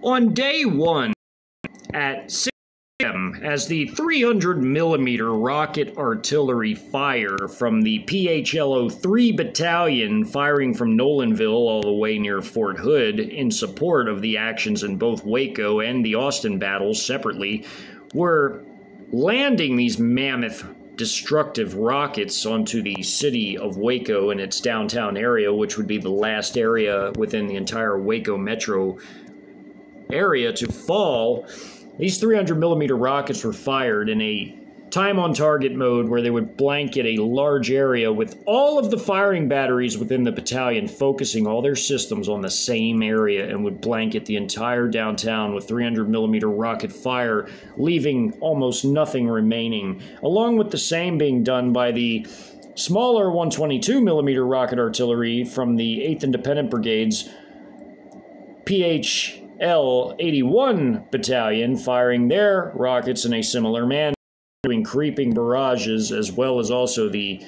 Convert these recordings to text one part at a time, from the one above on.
On day one, at 6 a.m., as the 300mm rocket artillery fire from the PHLO-3 Battalion firing from Nolanville all the way near Fort Hood in support of the actions in both Waco and the Austin battles separately were landing these mammoth destructive rockets onto the city of Waco and its downtown area, which would be the last area within the entire Waco metro area to fall. These 300mm rockets were fired in a time-on-target mode where they would blanket a large area with all of the firing batteries within the battalion focusing all their systems on the same area and would blanket the entire downtown with 300mm rocket fire, leaving almost nothing remaining, along with the same being done by the smaller 122mm rocket artillery from the 8th Independent Brigade's PHL-81 Battalion, firing their rockets in a similar manner, doing creeping barrages, as well as also the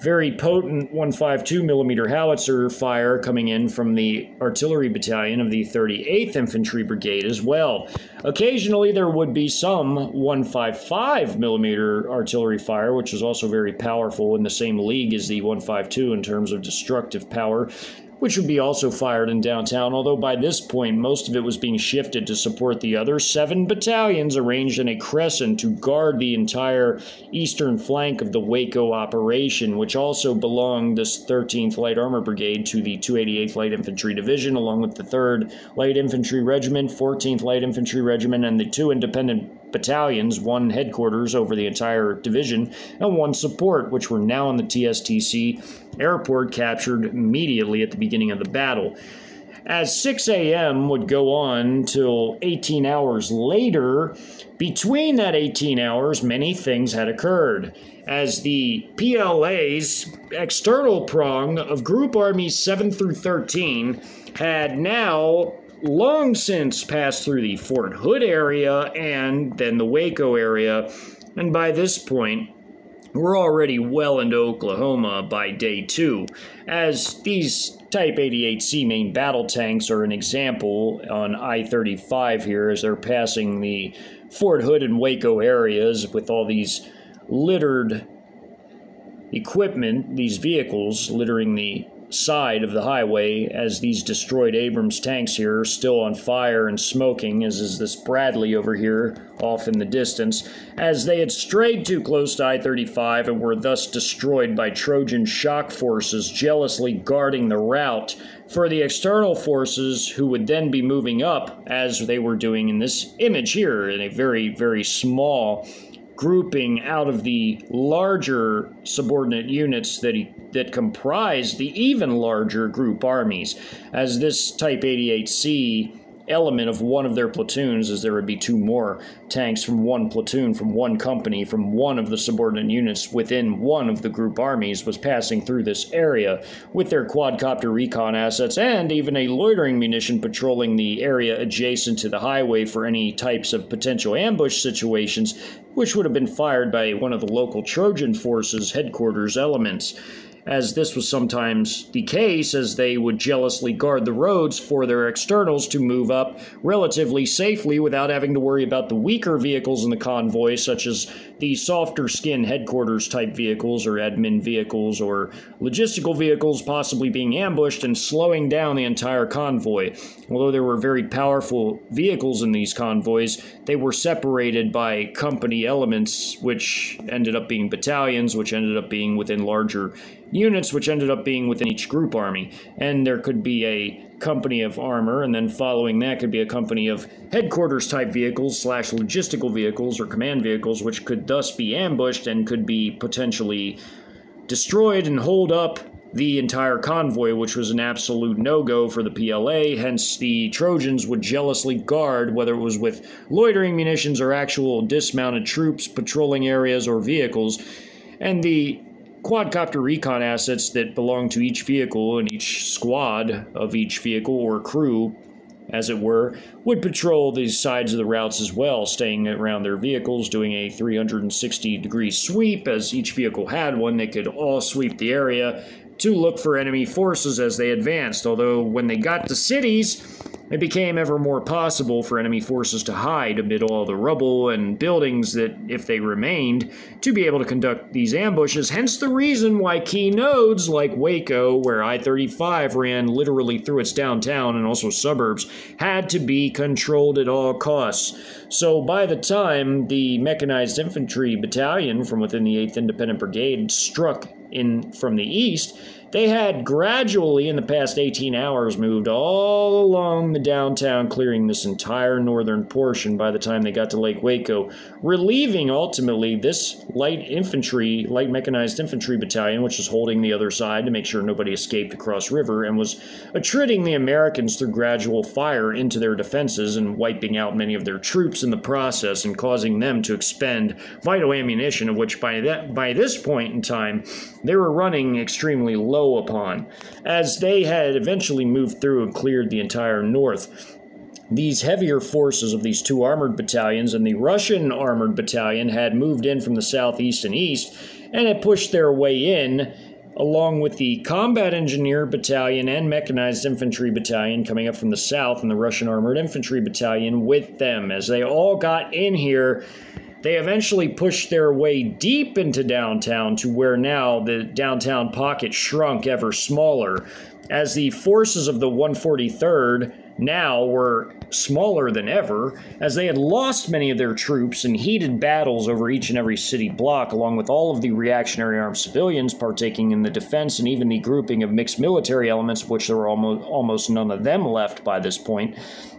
very potent 152mm howitzer fire coming in from the artillery battalion of the 38th Infantry Brigade as well. Occasionally there would be some 155mm artillery fire, which was also very powerful, in the same league as the 152 in terms of destructive power, which would be also fired in downtown, although by this point most of it was being shifted to support the other 7 battalions arranged in a crescent to guard the entire eastern flank of the Waco operation, which also belonged, this 13th Light Armored Brigade, to the 288th Light Infantry Division, along with the 3rd Light Infantry Regiment, 14th Light Infantry Regiment, and the 2 independent battalions, 1 headquarters over the entire division, and 1 support, which were now in the TSTC airport, captured immediately at the beginning of the battle. As 6 a.m. would go on till 18 hours later, between that 18 hours, many things had occurred, as the PLA's external prong of Group Armies 7 through 13 had now long since passed through the Fort Hood area and then the Waco area, and by this point, we're already well into Oklahoma by day 2, as these Type 88C main battle tanks are an example on I-35 here as they're passing the Fort Hood and Waco areas with all these littered equipment, these vehicles littering the side of the highway, as these destroyed Abrams tanks here are still on fire and smoking, as is this Bradley over here off in the distance, as they had strayed too close to I-35 and were thus destroyed by Trojan shock forces jealously guarding the route for the external forces, who would then be moving up as they were doing in this image here, in a very, very small grouping out of the larger subordinate units that comprise the even larger group armies, as this Type 88C element of one of their platoons, as there would be 2 more tanks from 1 platoon, from 1 company, from 1 of the subordinate units within 1 of the group armies, was passing through this area with their quadcopter recon assets and even a loitering munition patrolling the area adjacent to the highway for any types of potential ambush situations, which would have been fired by one of the local Trojan forces headquarters elements, as this was sometimes the case, as they would jealously guard the roads for their externals to move up relatively safely without having to worry about the weaker vehicles in the convoy, such as the softer skin headquarters type vehicles or admin vehicles or logistical vehicles possibly being ambushed and slowing down the entire convoy. Although there were very powerful vehicles in these convoys, they were separated by company elements, which ended up being battalions, which ended up being within larger units, which ended up being within each group army. And there could be a company of armor, and then following that could be a company of headquarters type vehicles / logistical vehicles or command vehicles, which could thus be ambushed and could be potentially destroyed and hold up the entire convoy, which was an absolute no-go for the PLA. Hence the Trojans would jealously guard, whether it was with loitering munitions or actual dismounted troops patrolling areas or vehicles, and the quadcopter recon assets that belong to each vehicle and each squad of each vehicle or crew, as it were, would patrol these sides of the routes as well, staying around their vehicles, doing a 360-degree sweep. As each vehicle had one, they could all sweep the area to look for enemy forces as they advanced, although when they got to cities, it became ever more possible for enemy forces to hide amid all the rubble and buildings that, if they remained, to be able to conduct these ambushes, hence the reason why key nodes like Waco, where I-35 ran literally through its downtown and also suburbs, had to be controlled at all costs. So by the time the Mechanized Infantry Battalion from within the 8th Independent Brigade struck in from the east, they had gradually, in the past 18 hours, moved all along the downtown, clearing this entire northern portion by the time they got to Lake Waco, relieving ultimately this light mechanized infantry battalion, which was holding the other side to make sure nobody escaped across river, and was attriting the Americans through gradual fire into their defenses and wiping out many of their troops in the process and causing them to expend vital ammunition, of which by this point in time they were running extremely low upon, as they had eventually moved through and cleared the entire north. These heavier forces of these two armored battalions and the Russ1an Armored Bttn had moved in from the southeast and east and had pushed their way in, along with the Combat Engineer Bttn and Mechanized Infantry Battalion coming up from the south, and the Russ1an Armored Infantry Battalion with them. As they all got in here, they eventually pushed their way deep into downtown, to where now the downtown pocket shrunk ever smaller, as the forces of the 143rd now were smaller than ever, as they had lost many of their troops in heated battles over each and every city block, along with all of the reactionary armed civilians partaking in the defense, and even the grouping of mixed military elements, of which there were almost none of them left by this point,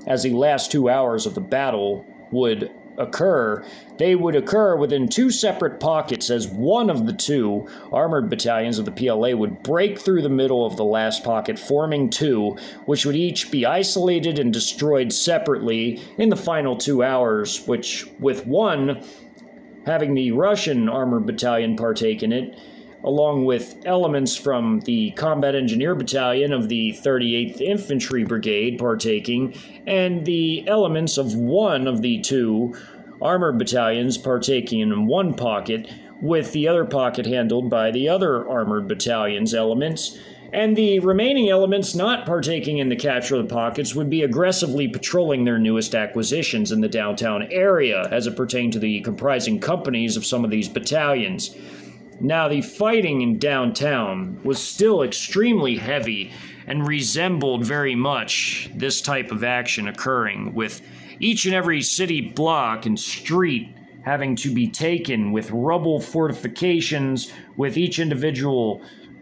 as the last 2 hours of the battle would occur. They would occur within two separate pockets, as one of the two armored battalions of the PLA would break through the middle of the last pocket, forming two, which would each be isolated and destroyed separately in the final 2 hours, which, with one having the Russ1an Armored Bttn partake in it, along with elements from the Combat Engineer Bttn of the 38th Infantry Brigade partaking, and the elements of one of the two armored battalions partaking in one pocket, with the other pocket handled by the other armored battalion's elements, and the remaining elements not partaking in the capture of the pockets would be aggressively patrolling their newest acquisitions in the downtown area, as it pertained to the comprising companies of some of these battalions. Now, the fighting in downtown was still extremely heavy and resembled very much this type of action occurring, with each and every city block and street having to be taken with rubble fortifications, with each individual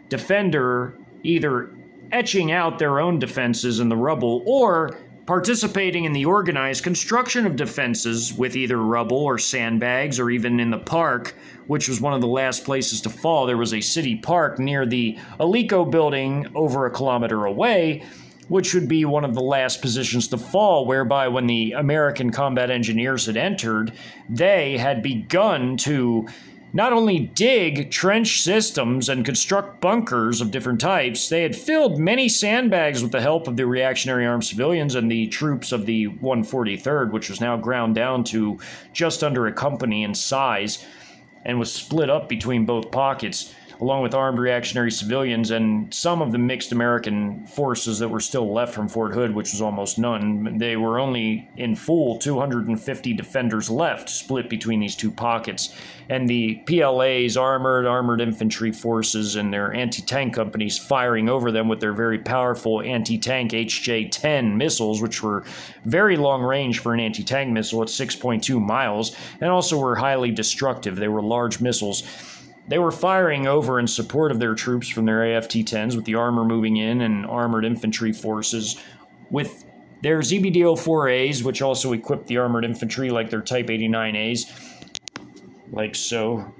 defender either etching out their own defenses in the rubble or participating in the organized construction of defenses with either rubble or sandbags, or even in the park, which was one of the last places to fall. There was a city park near the Alico building over 1 kilometer away, which would be one of the last positions to fall, whereby when the American combat engineers had entered, they had begun to not only dig trench systems and construct bunkers of different types, they had filled many sandbags with the help of the reactionary armed civilians and the troops of the 143rd, which was now ground down to just under a company in size and was split up between both pockets, along with armed reactionary civilians and some of the mixed American forces that were still left from Fort Hood, which was almost none. They were only in full 250 defenders left, split between these two pockets. And the PLA's armored infantry forces and their anti-tank companies firing over them with their very powerful anti-tank HJ-10 missiles, which were very long range for an anti-tank missile at 6.2 miles, and also were highly destructive. They were large missiles. They were firing over in support of their troops from their AFT-10s, with the armor moving in, and armored infantry forces with their ZBDO-4As, which also equipped the armored infantry like their Type 89As, like so.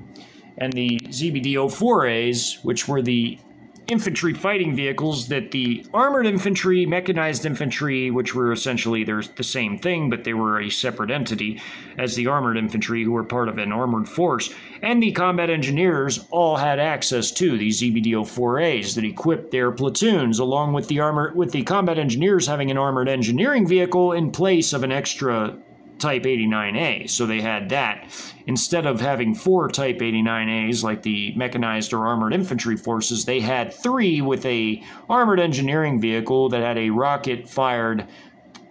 And the ZBDO-4As, which were the infantry fighting vehicles that the armored infantry, mechanized infantry, which were essentially the same thing, but they were a separate entity as the armored infantry, who were part of an armored force, and the combat engineers all had access to these ZBDO-4As that equipped their platoons, along with the combat engineers having an armored engineering vehicle in place of an extra Type 89A, so they had that. Instead of having 4 Type 89As like the mechanized or armored infantry forces, they had 3 with a armored engineering vehicle that had a rocket-fired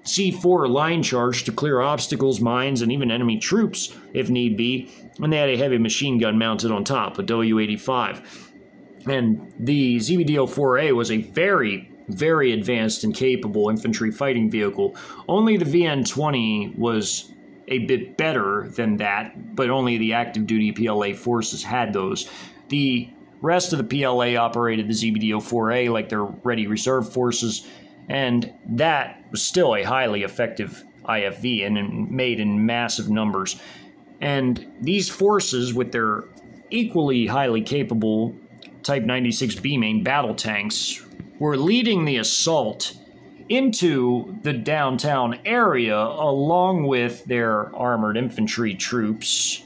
C4 line charge to clear obstacles, mines, and even enemy troops if need be, and they had a heavy machine gun mounted on top, a W85. And the ZBDO-4A was a very, very advanced and capable infantry fighting vehicle. Only the VN-20 was a bit better than that, but only the active duty PLA forces had those. The rest of the PLA operated the ZBDO-4A like their ready reserve forces, and that was still a highly effective IFV and made in massive numbers. And these forces, with their equally highly capable Type 96B main battle tanks, were leading the assault into the downtown area along with their armored infantry troops,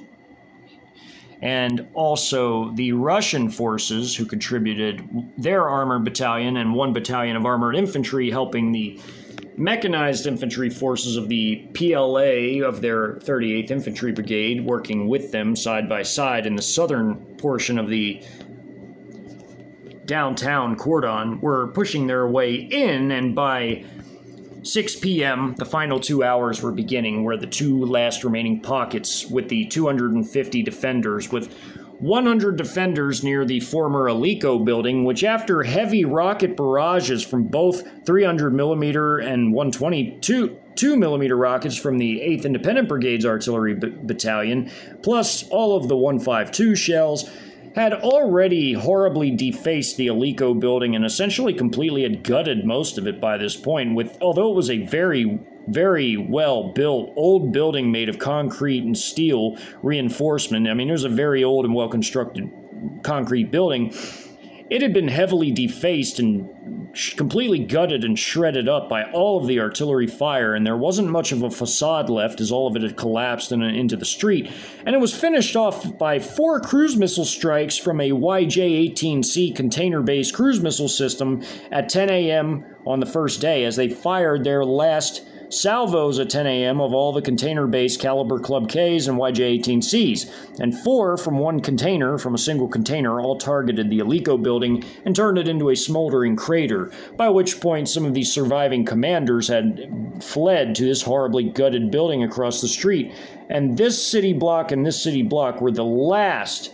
and also the Russian forces, who contributed their armored battalion and 1 battalion of armored infantry, helping the mechanized infantry forces of the PLA of their 38th Infantry Brigade, working with them side by side in the southern portion of the downtown cordon, were pushing their way in, and by 6 p.m., the final 2 hours were beginning, where the 2 last remaining pockets with the 250 defenders, with 100 defenders near the former Alico building, which after heavy rocket barrages from both 300mm and 122mm rockets from the 8th Independent Brigade's artillery battalion, plus all of the 152 shells, had already horribly defaced the Alico building and essentially completely had gutted most of it by this point, although it was a very, very well-built old building made of concrete and steel reinforcement. I mean, it was a very old and well-constructed concrete building. It had been heavily defaced and completely gutted and shredded up by all of the artillery fire, and there wasn't much of a facade left as all of it had collapsed into the street. And it was finished off by 4 cruise missile strikes from a YJ-18C container-based cruise missile system at 10 a.m. on the first day, as they fired their last salvos at 10 a.m. of all the container-based caliber Club Ks and YJ-18Cs, and 4 from a single container, all targeted the Alico building and turned it into a smoldering crater, by which point some of the surviving commanders had fled to this horribly gutted building across the street. And this city block and this city block were the last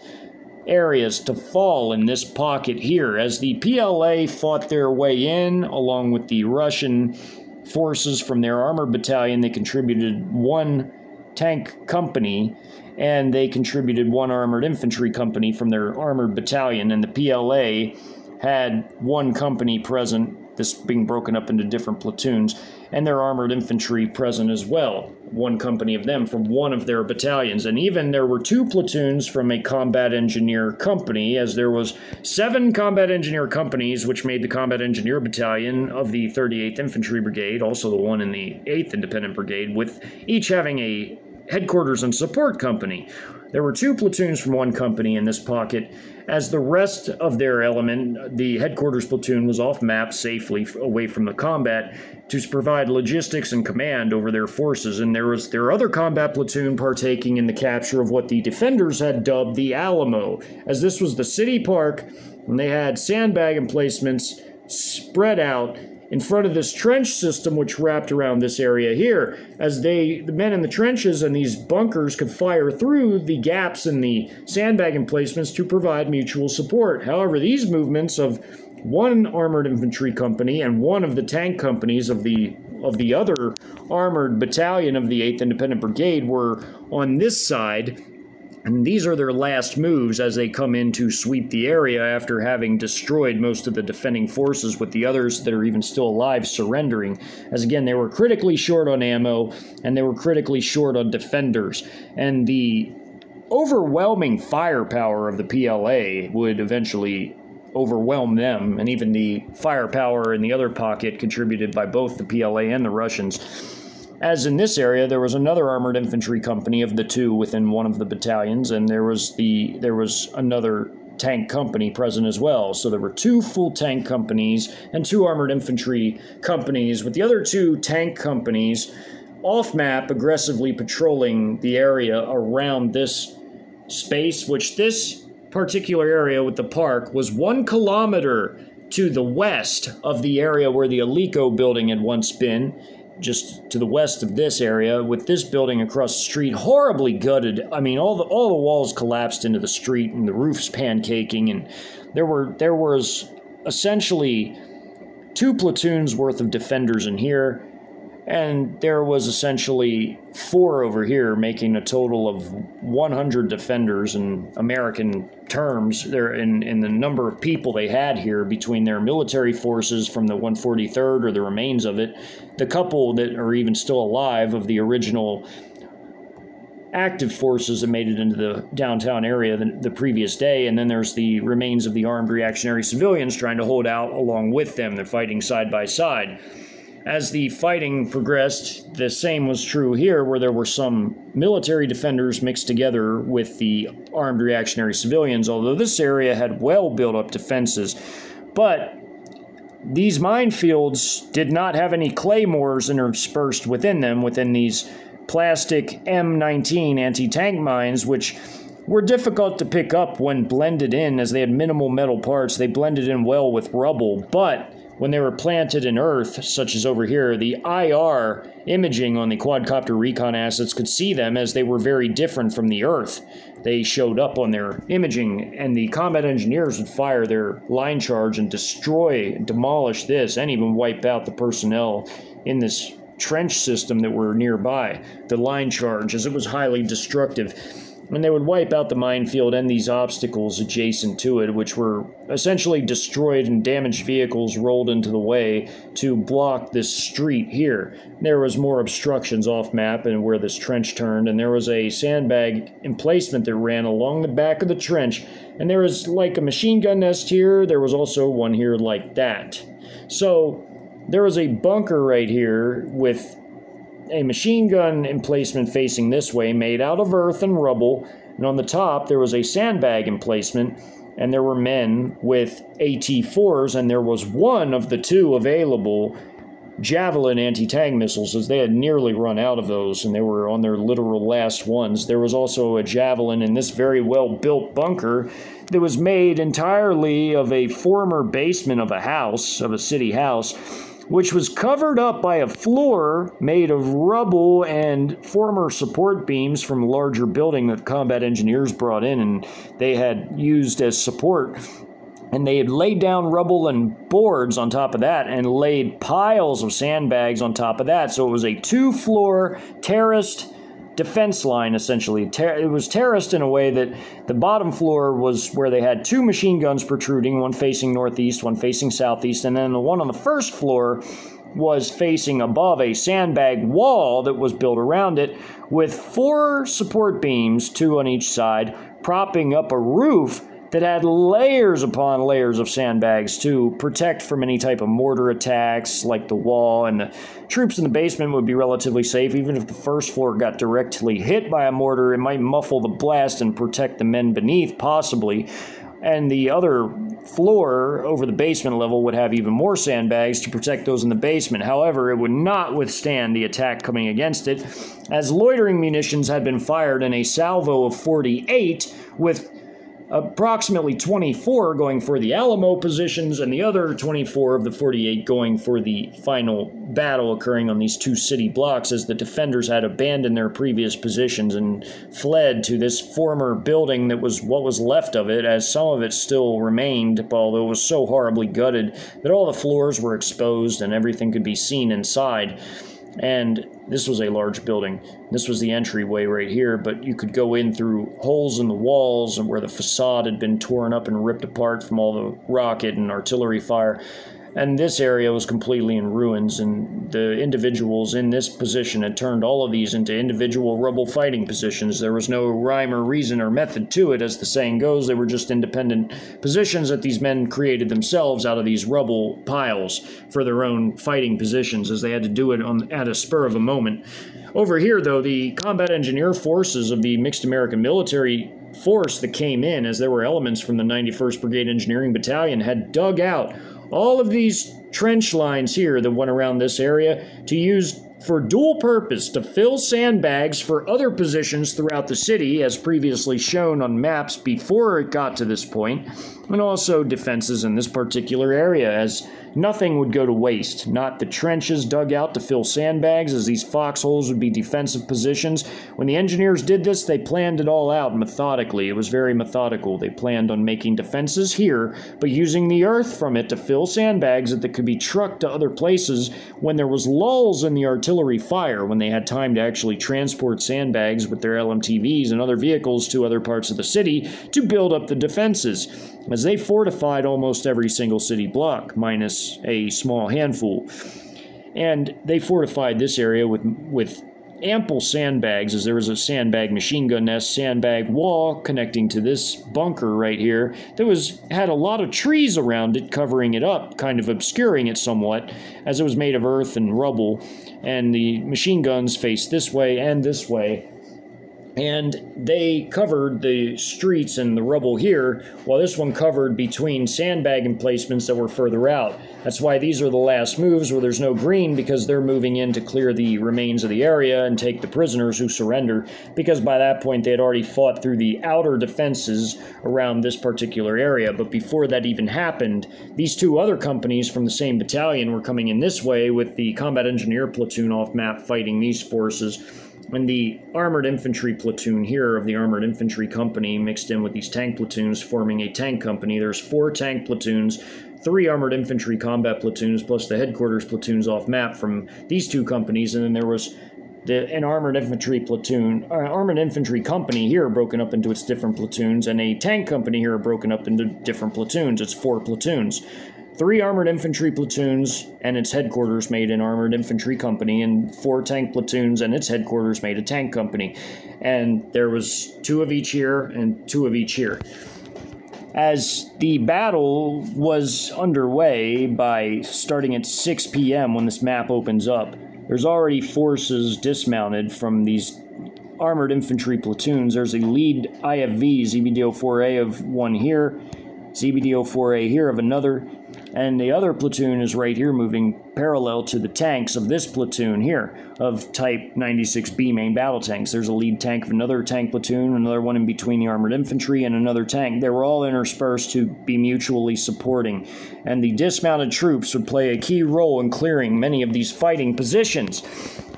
areas to fall in this pocket here, as the PLA fought their way in along with the Russian forces from their armored battalion. They contributed 1 tank company, and they contributed 1 armored infantry company from their armored battalion, and the PLA had 1 company present, this being broken up into different platoons, and their armored infantry present as well, 1 company of them from 1 of their battalions. And even there were 2 platoons from a Combat Engineer company, as there was 7 Combat Engineer companies, which made the Combat Engineer Bttn of the 38th Infantry Brigade, also the one in the 8th Independent Brigade, with each having a headquarters and support company. There were 2 platoons from 1 company in this pocket, as the rest of their element, the headquarters platoon, was off-map safely away from the combat to provide logistics and command over their forces, and there was their other combat platoon partaking in the capture of what the defenders had dubbed the Alamo, as this was the city park, and they had sandbag emplacements spread out in front of this trench system which wrapped around this area here, as the men in the trenches and these bunkers could fire through the gaps in the sandbag emplacements to provide mutual support. However, these movements of 1 armored infantry company and 1 of the tank companies of the other armored battalion of the 8th Independent Brigade were on this side, and these are their last moves as they come in to sweep the area after having destroyed most of the defending forces, with the others that are even still alive surrendering, as again they were critically short on ammo and they were critically short on defenders, and the overwhelming firepower of the PLA would eventually overwhelm them, and even the firepower in the other pocket contributed by both the PLA and the Russians. As in this area, there was another armored infantry company of the 2 within 1 of the battalions, and there was another tank company present as well. So there were 2 full tank companies and 2 armored infantry companies, with the other 2 tank companies off-map aggressively patrolling the area around this space, which this particular area with the park was 1 kilometer to the west of the area where the Alico building had once been, just to the west of this area, with this building across the street horribly gutted. I mean, all the walls collapsed into the street, and the roof's pancaking, and there was essentially 2 platoons worth of defenders in here, and there was essentially 4 over here, making a total of 100 defenders in American terms. There in the number of people they had here between their military forces from the 143rd or the remains of it, the couple that are even still alive of the original active forces that made it into the downtown area the previous day, and then there's the remains of the armed reactionary civilians trying to hold out along with them. They're fighting side by side. As the fighting progressed, the same was true here, where there were some military defenders mixed together with the armed reactionary civilians, although this area had well built up defenses. But these minefields did not have any claymores interspersed within them, within these plastic M19 anti-tank mines, which were difficult to pick up when blended in, as they had minimal metal parts. They blended in well with rubble, but when they were planted in earth, such as over here, the IR imaging on the quadcopter recon assets could see them as they were very different from the earth. They showed up on their imaging, and the combat engineers would fire their line charge and destroy, demolish this, and even wipe out the personnel in this trench system that were nearby. The line charge, as it was highly destructive. And they would wipe out the minefield and these obstacles adjacent to it, which were essentially destroyed, and damaged vehicles rolled into the way to block this street here. There was more obstructions off map and where this trench turned, and there was a sandbag emplacement that ran along the back of the trench, and there was like a machine gun nest here. There was also one here like that. So there was a bunker right here with a machine gun emplacement facing this way, made out of earth and rubble, and on the top there was a sandbag emplacement, and there were men with AT-4s, and there was one of the 2 available Javelin anti-tank missiles, as they had nearly run out of those, and they were on their literal last ones. There was also a Javelin in this very well-built bunker that was made entirely of a former basement of a house, of a city house, which was covered up by a floor made of rubble and former support beams from a larger building that combat engineers brought in and they had used as support. And they had laid down rubble and boards on top of that and laid piles of sandbags on top of that. So it was a 2-floor terraced defense line, essentially. It was terraced in a way that the bottom floor was where they had 2 machine guns protruding, one facing northeast, one facing southeast, and then the one on the first floor was facing above a sandbag wall that was built around it with 4 support beams, 2 on each side, propping up a roof that had layers upon layers of sandbags to protect from any type of mortar attacks like the wall, and the troops in the basement would be relatively safe. Even if the first floor got directly hit by a mortar, it might muffle the blast and protect the men beneath, possibly. And the other floor over the basement level would have even more sandbags to protect those in the basement. However, it would not withstand the attack coming against it, as loitering munitions had been fired in a salvo of 48, with approximately 24 going for the Alamo positions, and the other 24 of the 48 going for the final battle occurring on these 2 city blocks, as the defenders had abandoned their previous positions and fled to this former building that was what was left of it, as some of it still remained, although it was so horribly gutted that all the floors were exposed and everything could be seen inside. And this was a large building. This was the entryway right here, but you could go in through holes in the walls and where the facade had been torn up and ripped apart from all the rocket and artillery fire. And this area was completely in ruins, and the individuals in this position had turned all of these into individual rubble fighting positions. There was no rhyme or reason or method to it, as the saying goes. They were just independent positions that these men created themselves out of these rubble piles for their own fighting positions, as they had to do it at a spur of a moment. Over here, though, the combat engineer forces of the mixed American military force that came in, as there were elements from the 91st Brigade Engineering Battalion, had dug out all of these trench lines here that went around this area to use for dual purpose, to fill sandbags for other positions throughout the city, as previously shown on maps before it got to this point, and also defenses in this particular area, as nothing would go to waste. Not the trenches dug out to fill sandbags, as these foxholes would be defensive positions. When the engineers did this, they planned it all out methodically. It was very methodical. They planned on making defenses here, but using the earth from it to fill sandbags that could be trucked to other places when there was lulls in the artillery fire, when they had time to actually transport sandbags with their LMTVs and other vehicles to other parts of the city to build up the defenses, as they fortified almost every single city block, minus a small handful. And they fortified this area with ample sandbags, as there was a sandbag machine gun nest, sandbag wall connecting to this bunker right here that had a lot of trees around it, covering it up, kind of obscuring it somewhat, as it was made of earth and rubble, and the machine guns faced this way and this way. And they covered the streets and the rubble here, while this one covered between sandbag emplacements that were further out. That's why these are the last moves where there's no green, because they're moving in to clear the remains of the area and take the prisoners who surrender, because by that point they had already fought through the outer defenses around this particular area. But before that even happened, these two other companies from the same battalion were coming in this way, with the Combat Engineer Platoon off map fighting these forces, and the Armored Infantry Platoon here of the Armored Infantry Company mixed in with these tank platoons, forming a tank company. There's 4 tank platoons, 3 Armored Infantry Combat Platoons, plus the headquarters platoons off map from these two companies, and then there was an Armored Infantry Platoon, Armored Infantry Company here broken up into its different platoons, and a tank company here broken up into different platoons. It's 4 platoons. 3 Armored Infantry Platoons and its headquarters made an Armored Infantry Company, and 4 tank platoons and its headquarters made a tank company. And there was 2 of each here and 2 of each here. As the battle was underway by starting at 6 p.m. when this map opens up, there's already forces dismounted from these Armored Infantry Platoons. There's a lead IFV, ZBDO-4A of one here, ZBDO-4A here of another, and the other platoon is right here moving parallel to the tanks of this platoon here of type 96B main battle tanks. There's a lead tank of another tank platoon, another one in between the armored infantry, and another tank. They were all interspersed to be mutually supporting, and the dismounted troops would play a key role in clearing many of these fighting positions,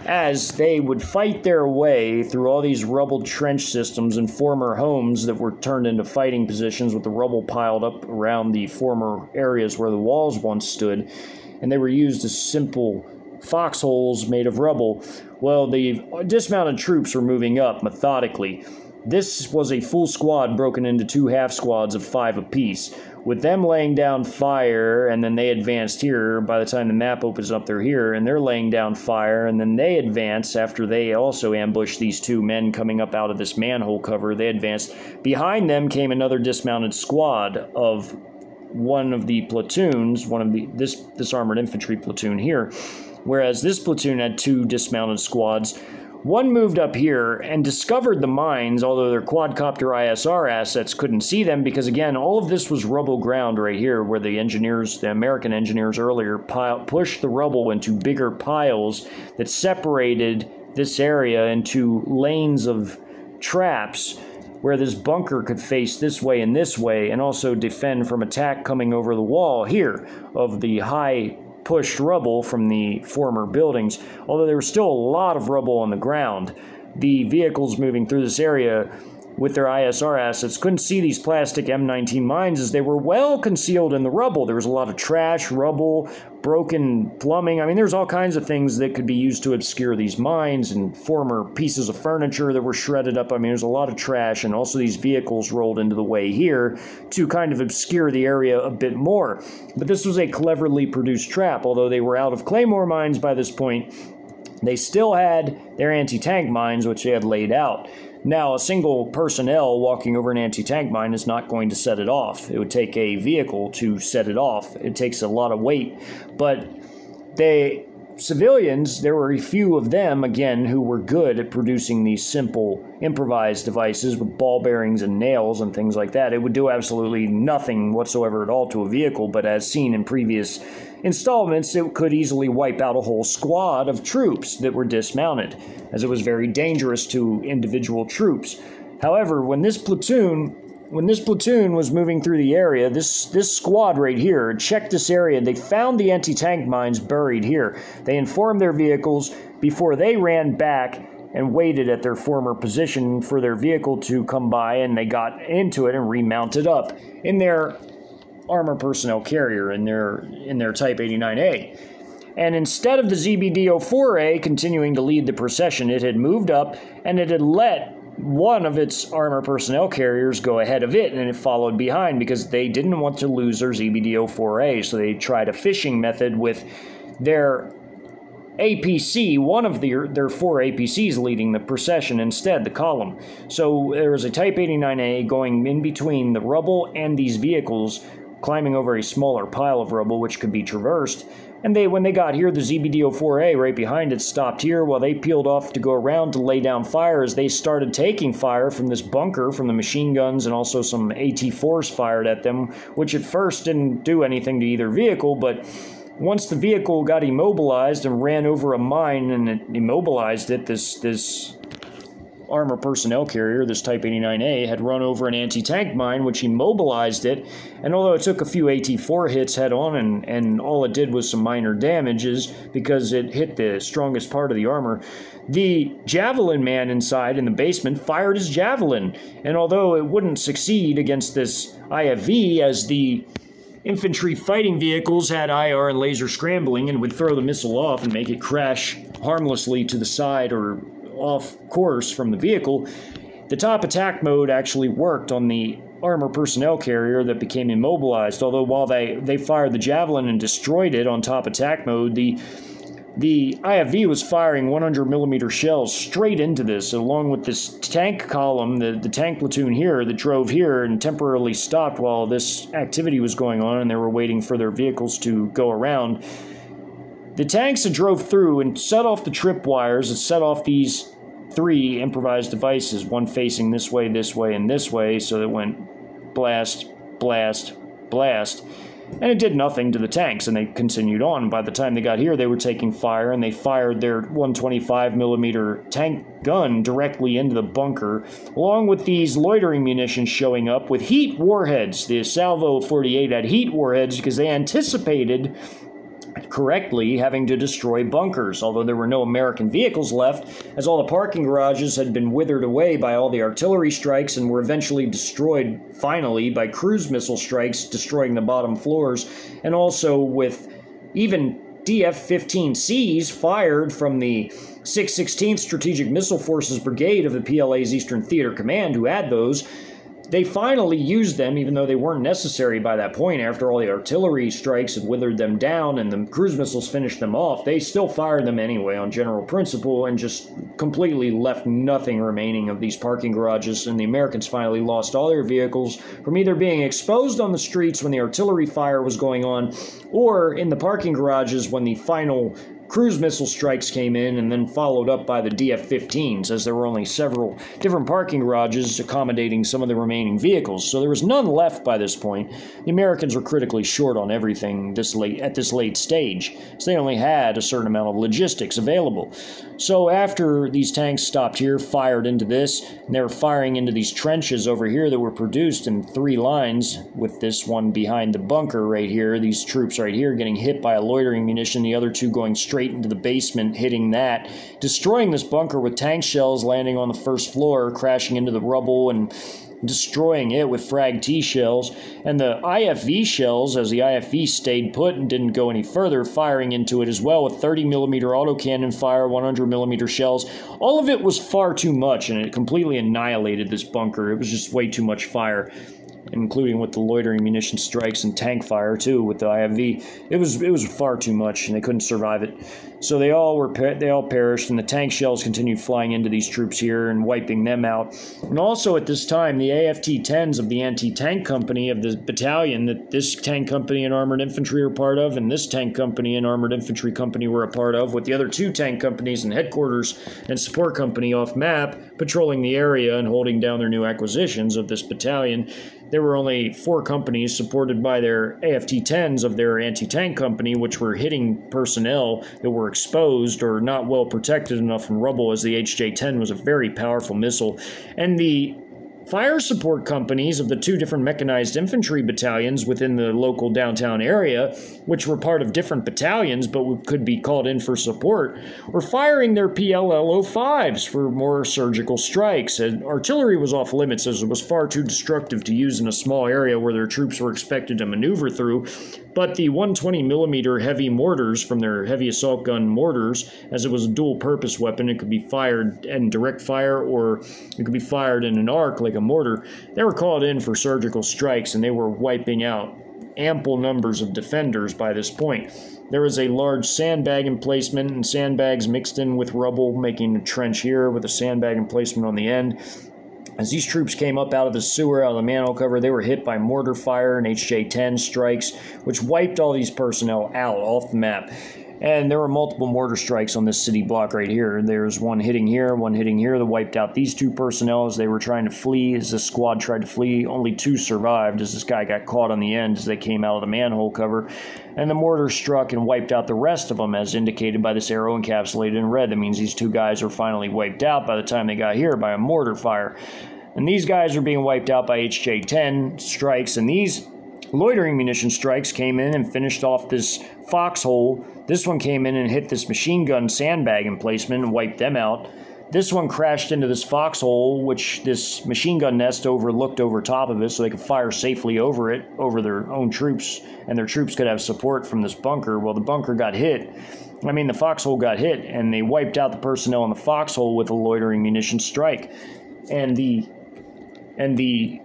as they would fight their way through all these rubble trench systems and former homes that were turned into fighting positions with the rubble piled up around the former areas where the walls once stood, and they were used as simple foxholes made of rubble. Well, the dismounted troops were moving up methodically. This was a full squad broken into 2 half squads of 5 apiece, with them laying down fire, and then they advanced here. By the time the map opens up, they're here, and they're laying down fire, and then they advance after they also ambushed these 2 men coming up out of this manhole cover. They advanced. Behind them came another dismounted squad of one of the platoons, this armored infantry platoon here, whereas this platoon had 2 dismounted squads. One moved up here and discovered the mines, although their quadcopter ISR assets couldn't see them, because again, all of this was rubble ground right here, where the engineers, the American engineers earlier, pushed the rubble into bigger piles that separated this area into lanes of traps, where this bunker could face this way and also defend from attack coming over the wall here of the high pushed rubble from the former buildings. Although there was still a lot of rubble on the ground, the vehicles moving through this area with their ISR assets couldn't see these plastic M19 mines, as they were well concealed in the rubble. There was a lot of trash, rubble, broken plumbing. I mean, there's all kinds of things that could be used to obscure these mines, and former pieces of furniture that were shredded up. I mean, there's a lot of trash, and also these vehicles rolled into the way here to kind of obscure the area a bit more. But this was a cleverly produced trap. Although they were out of claymore mines by this point, they still had their anti-tank mines, which they had laid out. Now, a single personnel walking over an anti-tank mine is not going to set it off. It would take a vehicle to set it off. It takes a lot of weight. But the civilians, there were a few of them, again, who were good at producing these simple improvised devices with ball bearings and nails and things like that. It would do absolutely nothing whatsoever at all to a vehicle, but as seen in previous installments, it could easily wipe out a whole squad of troops that were dismounted, as it was very dangerous to individual troops. However, when this platoon when this platoon was moving through the area, this squad right here checked this area. They found the anti-tank mines buried here. They informed their vehicles before they ran back and waited at their former position for their vehicle to come by, and they got into it and remounted up in their armor personnel carrier, in their Type 89A. And instead of the ZBD-04A continuing to lead the procession, it had moved up and it had let one of its armor personnel carriers go ahead of it, and it followed behind because they didn't want to lose their ZBD-04A, so they tried a fishing method with their APC, one of their 4 APCs leading the procession instead, the column. So there was a Type 89A going in between the rubble and these vehicles, climbing over a smaller pile of rubble which could be traversed. And when they got here, the ZBD-04A right behind it stopped here while they peeled off to go around to lay down fire as they started taking fire from this bunker from the machine guns, and also some AT-4s fired at them, which at first didn't do anything to either vehicle, but once the vehicle got immobilized and ran over a mine and it immobilized it, this armor personnel carrier, this Type 89A, had run over an anti-tank mine, which immobilized it, and although it took a few AT-4 hits head-on, and all it did was some minor damages because it hit the strongest part of the armor, the javelin man inside in the basement fired his javelin, and although it wouldn't succeed against this IFV, as the infantry fighting vehicles had IR and laser scrambling and would throw the missile off and make it crash harmlessly to the side or off course from the vehicle, the top attack mode actually worked on the armor personnel carrier that became immobilized. Although while they fired the javelin and destroyed it on top attack mode, the IFV was firing 100mm shells straight into this, along with this tank column, the tank platoon here that drove here and temporarily stopped while this activity was going on and they were waiting for their vehicles to go around. The tanks that drove through and set off the tripwires that set off these 3 improvised devices, one facing this way, and this way, so it went blast, blast, blast. And it did nothing to the tanks, and they continued on. By the time they got here, they were taking fire, and they fired their 125mm tank gun directly into the bunker, along with these loitering munitions showing up with heat warheads. The Salvo 48 had heat warheads because they anticipated correctly having to destroy bunkers, although there were no American vehicles left, as all the parking garages had been withered away by all the artillery strikes and were eventually destroyed, finally, by cruise missile strikes, destroying the bottom floors, and also with even DF-15Cs fired from the 616th Strategic Missile Forces Brigade of the PLA's Eastern Theater Command, who had those. They finally used them, even though they weren't necessary by that point. After all the artillery strikes had withered them down and the cruise missiles finished them off, they still fired them anyway on general principle and just completely left nothing remaining of these parking garages, and the Americans finally lost all their vehicles from either being exposed on the streets when the artillery fire was going on, or in the parking garages when the final cruise missile strikes came in, and then followed up by the DF-15s, as there were only several different parking garages accommodating some of the remaining vehicles. So there was none left by this point. The Americans were critically short on everything at this late stage, so they only had a certain amount of logistics available. So after these tanks stopped here, fired into this, and they were firing into these trenches over here that were produced in 3 lines, with this one behind the bunker right here, these troops right here getting hit by a loitering munition, the other 2 going straight into the basement, hitting that, destroying this bunker with tank shells landing on the first floor, crashing into the rubble and destroying it with frag T shells, and the IFV shells, as the IFV stayed put and didn't go any further, firing into it as well with 30mm autocannon fire, 100mm shells. All of it was far too much, and it completely annihilated this bunker. It was just way too much fire, including with the loitering munition strikes and tank fire too with the IFV. It was far too much, and they couldn't survive it. So they all perished, and the tank shells continued flying into these troops here and wiping them out. And also at this time, the AFT-10s of the anti-tank company of the battalion that this tank company and armored infantry are part of, and this tank company and armored infantry company were a part of, with the other 2 tank companies and headquarters and support company off map, patrolling the area and holding down their new acquisitions of this battalion. There were only 4 companies supported by their AFT-10s of their anti-tank company, which were hitting personnel that were exposed or not well protected enough from rubble, as the HJ-10 was a very powerful missile. And the fire support companies of the 2 different mechanized infantry battalions within the local downtown area, which were part of different battalions but could be called in for support, were firing their PLL-05s for more surgical strikes. And artillery was off limits as it was far too destructive to use in a small area where their troops were expected to maneuver through. But the 120mm heavy mortars from their heavy assault gun mortars, as it was a dual-purpose weapon, it could be fired in direct fire or it could be fired in an arc like a mortar. They were called in for surgical strikes, and they were wiping out ample numbers of defenders by this point. There was a large sandbag emplacement, and sandbags mixed in with rubble, making a trench here with a sandbag emplacement on the end. As these troops came up out of the sewer, out of the manhole cover, they were hit by mortar fire and HJ-10 strikes, which wiped all these personnel out off the map. And there were multiple mortar strikes on this city block right here. There's one hitting here that wiped out these 2 personnel as they were trying to flee. As this squad tried to flee, only 2 survived as this guy got caught on the end as they came out of the manhole cover. And the mortar struck and wiped out the rest of them, as indicated by this arrow encapsulated in red. That means these 2 guys are finally wiped out by the time they got here by a mortar fire. And these guys are being wiped out by HJ-10 strikes, and these loitering munition strikes came in and finished off this foxhole. This one came in and hit this machine gun sandbag emplacement and wiped them out. This one crashed into this foxhole, which this machine gun nest overlooked over top of it so they could fire safely over it, over their own troops, and their troops could have support from this bunker. Well, the bunker got hit. The foxhole got hit, and they wiped out the personnel in the foxhole with a loitering munition strike. And the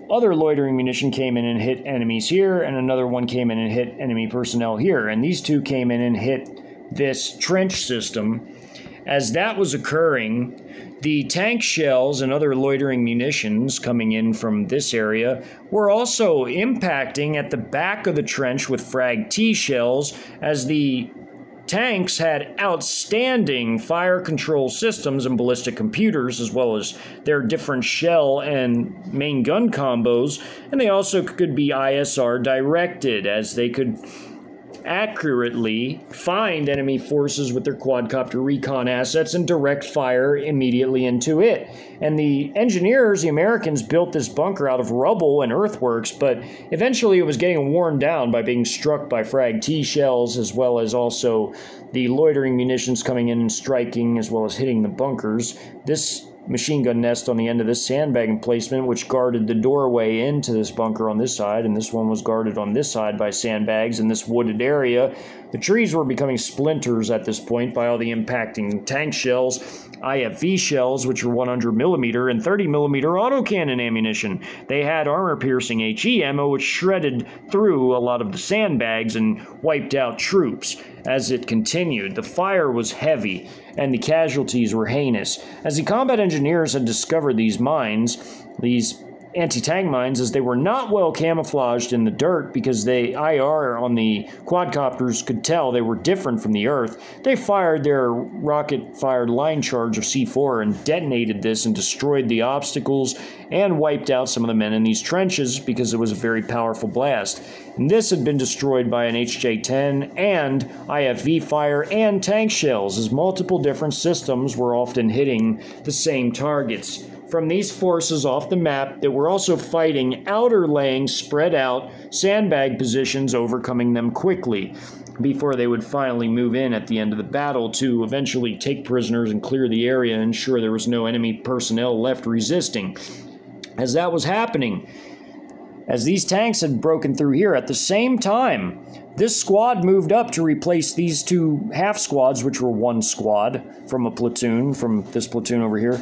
other loitering munition came in and hit enemies here, and another one came in and hit enemy personnel here. And these 2 came in and hit this trench system. As that was occurring, the tank shells and other loitering munitions coming in from this area were also impacting at the back of the trench with frag T shells, as the tanks had outstanding fire control systems and ballistic computers, as well as their different shell and main gun combos, and they also could be ISR directed, as they could accurately find enemy forces with their quadcopter recon assets and direct fire immediately into it. And the engineers, the Americans, built this bunker out of rubble and earthworks, but eventually it was getting worn down by being struck by frag T shells, as well as also the loitering munitions coming in and striking, as well as hitting the bunkers. This machine gun nest on the end of this sandbag emplacement, which guarded the doorway into this bunker on this side, and this one was guarded on this side by sandbags in this wooded area. The trees were becoming splinters at this point by all the impacting tank shells, IFV shells, which were 100mm and 30mm autocannon ammunition. They had armor-piercing HE ammo, which shredded through a lot of the sandbags and wiped out troops. As it continued, the fire was heavy, and the casualties were heinous. As the combat engineers had discovered these mines, these anti-tank mines, as they were not well camouflaged in the dirt because they IR on the quadcopters could tell they were different from the earth, they fired their rocket-fired line charge of C4 and detonated this and destroyed the obstacles and wiped out some of the men in these trenches because it was a very powerful blast. And this had been destroyed by an HJ-10 and IFV fire and tank shells, as multiple different systems were often hitting the same targets. From these forces off the map that were also fighting outer-laying, spread-out sandbag positions, overcoming them quickly before they would finally move in at the end of the battle to eventually take prisoners and clear the area and ensure there was no enemy personnel left resisting. As that was happening, as these tanks had broken through here at the same time, this squad moved up to replace these 2 half squads, which were 1 squad from a platoon, from this platoon over here.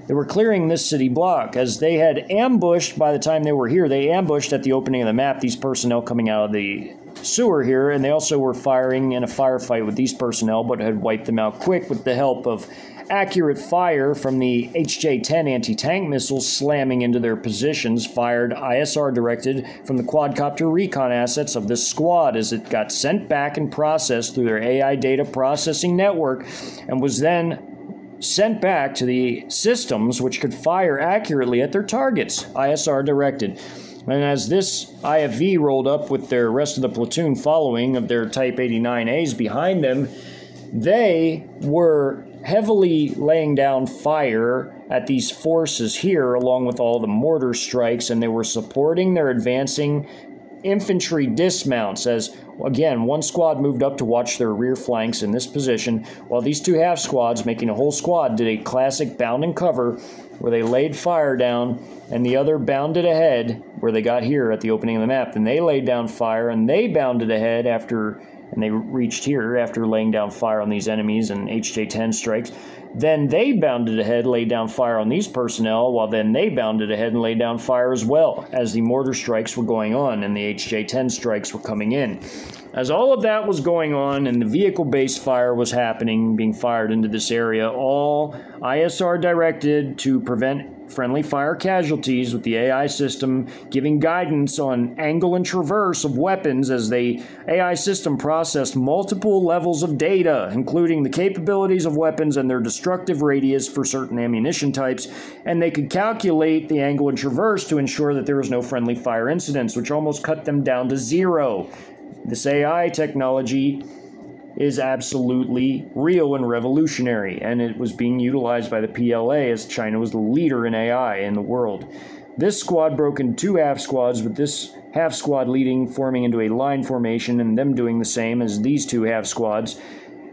They were clearing this city block, as they had ambushed, by the time they were here, they ambushed at the opening of the map these personnel coming out of the sewer here, and they also were firing in a firefight with these personnel, but had wiped them out quick with the help of accurate fire from the HJ-10 anti-tank missiles slamming into their positions, fired ISR directed from the quadcopter recon assets of this squad as it got sent back and processed through their AI data processing network, and was then sent back to the systems which could fire accurately at their targets, ISR directed. And as this IFV rolled up with their rest of the platoon following of their Type 89As behind them, they were heavily laying down fire at these forces here, along with all the mortar strikes, and they were supporting their advancing infantry dismounts as, again, one squad moved up to watch their rear flanks in this position, while these two half squads, making a whole squad, did a classic bound and cover where they laid fire down, and the other bounded ahead where they got here at the opening of the map. Then they laid down fire, and they bounded ahead after, and they reached here after laying down fire on these enemies and HJ-10 strikes. Then they bounded ahead, laid down fire on these personnel, while then they bounded ahead and laid down fire as well as the mortar strikes were going on and the HJ-10 strikes were coming in. As all of that was going on and the vehicle-based fire was happening, being fired into this area, all ISR directed to prevent friendly fire casualties, with the AI system giving guidance on angle and traverse of weapons as the AI system processed multiple levels of data, including the capabilities of weapons and their destructive radius for certain ammunition types, and they could calculate the angle and traverse to ensure that there was no friendly fire incidents, which almost cut them down to zero. This AI technology is absolutely real and revolutionary, and it was being utilized by the PLA as China was the leader in AI in the world. This squad broke into two half squads, with this half squad leading, forming into a line formation, and them doing the same as these two half squads.